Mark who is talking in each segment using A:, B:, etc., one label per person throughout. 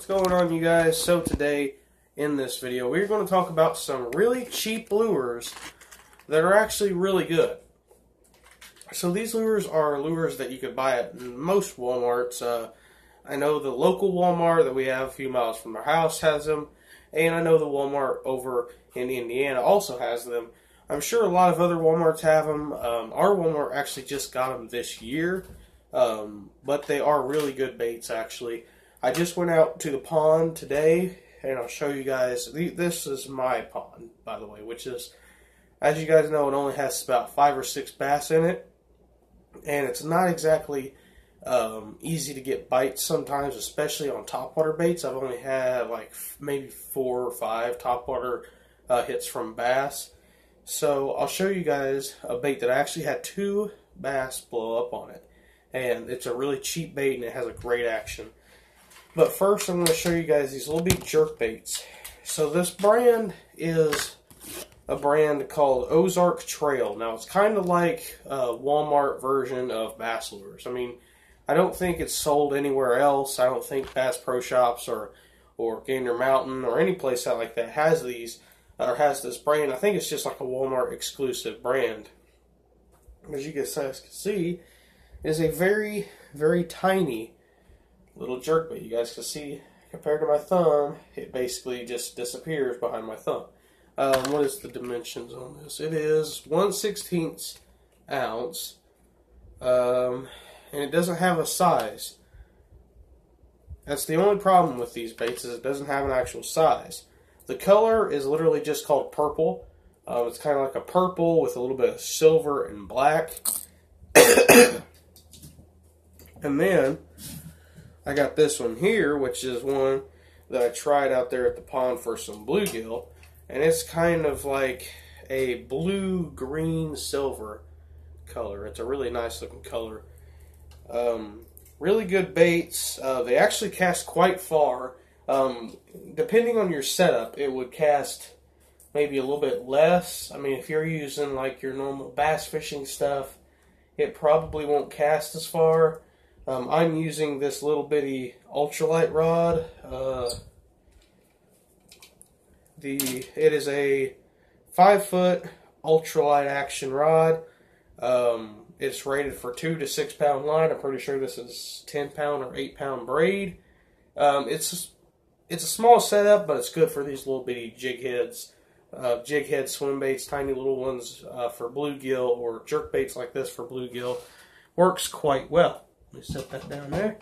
A: What's going on, you guys? So today in this video we're going to talk about some really cheap lures that are actually really good. So these lures are lures that you could buy at most Walmarts. I know the local Walmart that we have a few miles from our house has them, and I know the Walmart over in Indiana also has them. I'm sure a lot of other Walmarts have them. Our Walmart actually just got them this year, but they are really good baits actually. I just went out to the pond today, and I'll show you guys. This is my pond, by the way, which is, as you guys know, it only has about 5 or 6 bass in it, and it's not exactly easy to get bites sometimes, especially on topwater baits. I've only had like maybe 4 or 5 topwater hits from bass. So I'll show you guys a bait that I actually had 2 bass blow up on it, and it's a really cheap bait and it has a great action. But first I'm going to show you guys these little bitty jerk baits. So this brand is a brand called Ozark Trail. Now it's kind of like a Walmart version of bass lures. I mean, I don't think it's sold anywhere else. I don't think Bass Pro Shops or Gander Mountain or any place out like that has these or has this brand. I think it's just like a Walmart exclusive brand. As you guys can see, it is a very, very tiny little jerk bait. You guys can see, compared to my thumb, it basically just disappears behind my thumb. What is the dimensions on this? It is 1/16 ounce, and it doesn't have a size. That's the only problem with these baits, is it doesn't have an actual size. The color is literally just called purple. It's kind of like a purple with a little bit of silver and black. And then I got this one here, which is one that I tried out there at the pond for some bluegill, and it's kind of like a blue, green, silver color. It's a really nice looking color. Really good baits. They actually cast quite far. Depending on your setup, it would cast maybe a little bit less. I mean, if you're using like your normal bass fishing stuff, it probably won't cast as far. I'm using this little bitty ultralight rod. It is a 5-foot ultralight action rod. It's rated for 2 to 6 pound line. I'm pretty sure this is 10 pound or 8 pound braid. It's a small setup, but it's good for these little bitty jig heads. Jig head swim baits, tiny little ones for bluegill, or jerk baits like this for bluegill. Works quite well. Let me set that down there.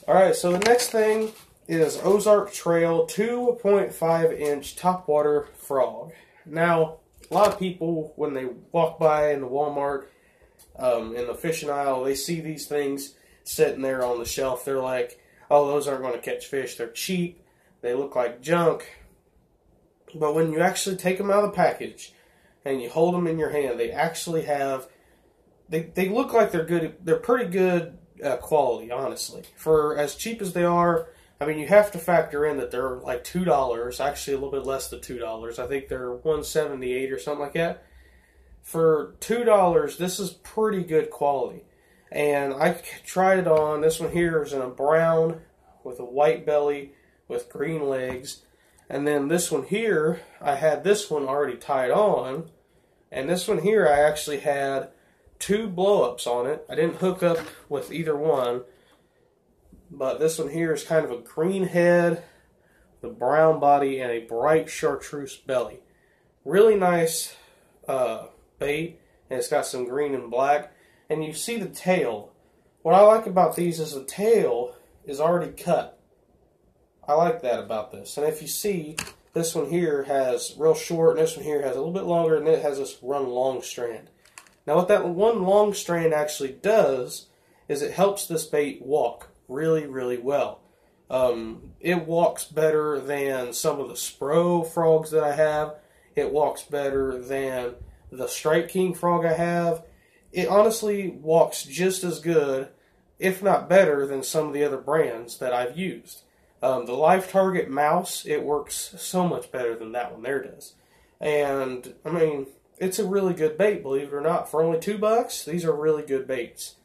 A: Alright, so the next thing is Ozark Trail 2.5 inch topwater frog. Now, a lot of people, when they walk by in the Walmart, in the fishing aisle, they see these things sitting there on the shelf. They're like, oh, those aren't going to catch fish. They're cheap. They look like junk. But when you actually take them out of the package and you hold them in your hand, they actually have, they look like they're good. They're pretty good quality, honestly. For as cheap as they are, I mean, you have to factor in that they're like $2, actually a little bit less than $2. I think they're $1.78 or something like that. For $2, this is pretty good quality. And I tried it on. This one here is in a brown with a white belly with green legs. And then this one here, I had this one already tied on. And this one here, I actually had 2 blow-ups on it. I didn't hook up with either one. But this one here is kind of a green head, the brown body, and a bright chartreuse belly. Really nice bait, and it's got some green and black. And you see the tail. What I like about these is the tail is already cut. I like that about this. And if you see, this one here has real short, and this one here has a little bit longer, and it has this one long strand. Now what that one long strand actually does is it helps this bait walk really, really well. It walks better than some of the Spro frogs that I have. It walks better than the Strike King frog I have. It honestly walks just as good, if not better, than some of the other brands that I've used. The Life Target mouse, it works so much better than that one there does. And, I mean, it's a really good bait, believe it or not. For only $2, these are really good baits.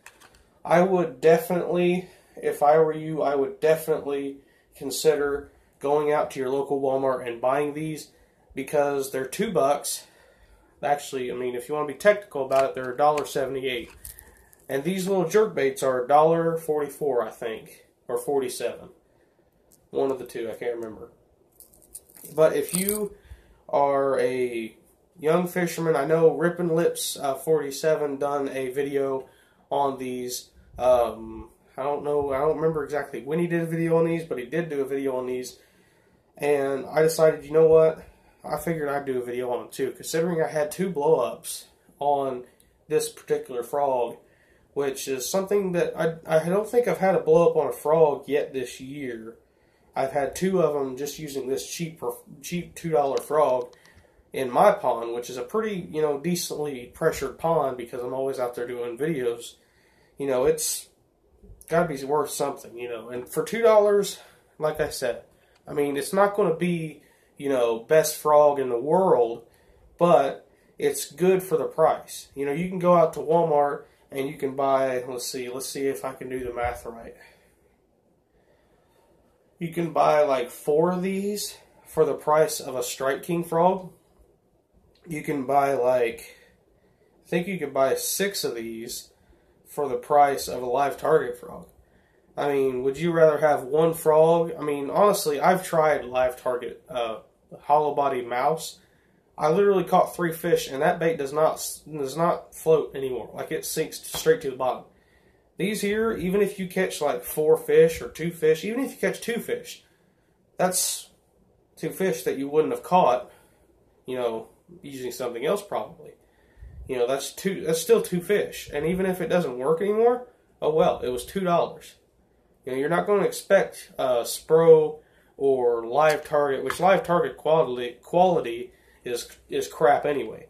A: I would definitely, if I were you, I would definitely consider going out to your local Walmart and buying these, because they're $2. Actually, I mean, if you want to be technical about it, they're $1.78. And these little jerk baits are $1.44, I think, or 47. One of the two, I can't remember. But if you are a young fisherman, I know Rippin' Lips 47 done a video on these. I don't remember exactly when he did a video on these, but he did do a video on these. And I decided, you know what? I figured I'd do a video on it too, considering I had 2 blow-ups on this particular frog, which is something that I don't think I've had a blow-up on a frog yet this year. I've had 2 of them just using this cheap $2 frog in my pond, which is a pretty, decently pressured pond, because I'm always out there doing videos. It's got to be worth something, And for $2, like I said, I mean, it's not going to be, best frog in the world, but it's good for the price. You can go out to Walmart and you can buy, let's see if I can do the math right. You can buy like 4 of these for the price of a Strike King frog. You can buy I think you could buy 6 of these for the price of a live target frog. I mean, would you rather have 1 frog? I mean, honestly, I've tried live target hollow body mouse. I literally caught 3 fish, and that bait does not float anymore. Like, it sinks straight to the bottom. These here, even if you catch like 4 fish or 2 fish, even if you catch 2 fish, that's 2 fish that you wouldn't have caught, using something else probably. That's still 2 fish. And even if it doesn't work anymore, oh well, it was $2. You're not going to expect Spro or live target, which live target quality is crap anyway.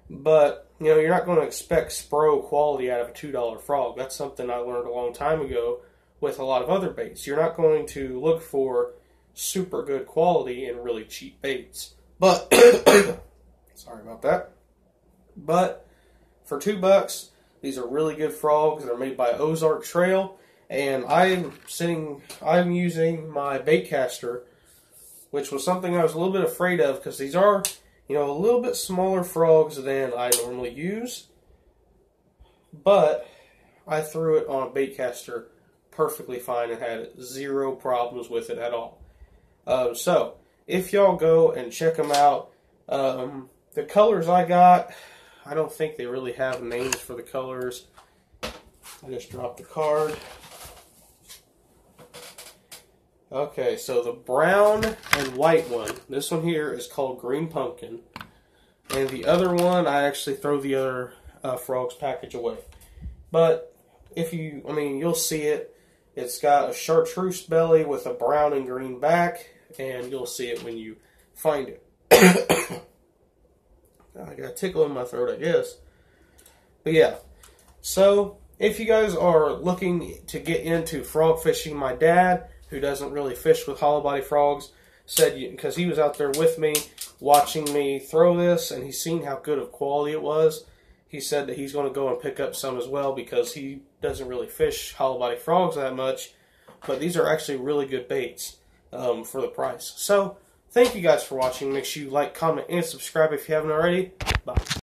A: But you're not going to expect Spro quality out of a $2 frog. That's something I learned a long time ago with a lot of other baits. You're not going to look for super good quality in really cheap baits. But sorry about that. But for $2, these are really good frogs. They're made by Ozark Trail. And I'm using my Baitcaster, which was something I was a little bit afraid of, because these are, a little bit smaller frogs than I normally use. But I threw it on a Baitcaster perfectly fine and had 0 problems with it at all. So, if y'all go and check them out, the colors I got, I don't think they really have names for the colors. I just dropped the card. Okay, so the brown and white one, this one here is called Green Pumpkin. And the other one, I actually throw the other frogs package away. But you'll see it. It's got a chartreuse belly with a brown and green back, and you'll see it when you find it. I got a tickle in my throat, I guess. But yeah, so if you guys are looking to get into frog fishing, my dad, who doesn't really fish with hollow body frogs, said, because he was out there with me watching me throw this, and he's seen how good of quality it was, he said that he's going to go and pick up some as well, because he doesn't really fish hollow body frogs that much. But these are actually really good baits for the price. So thank you guys for watching. Make sure you like, comment, and subscribe if you haven't already. Bye.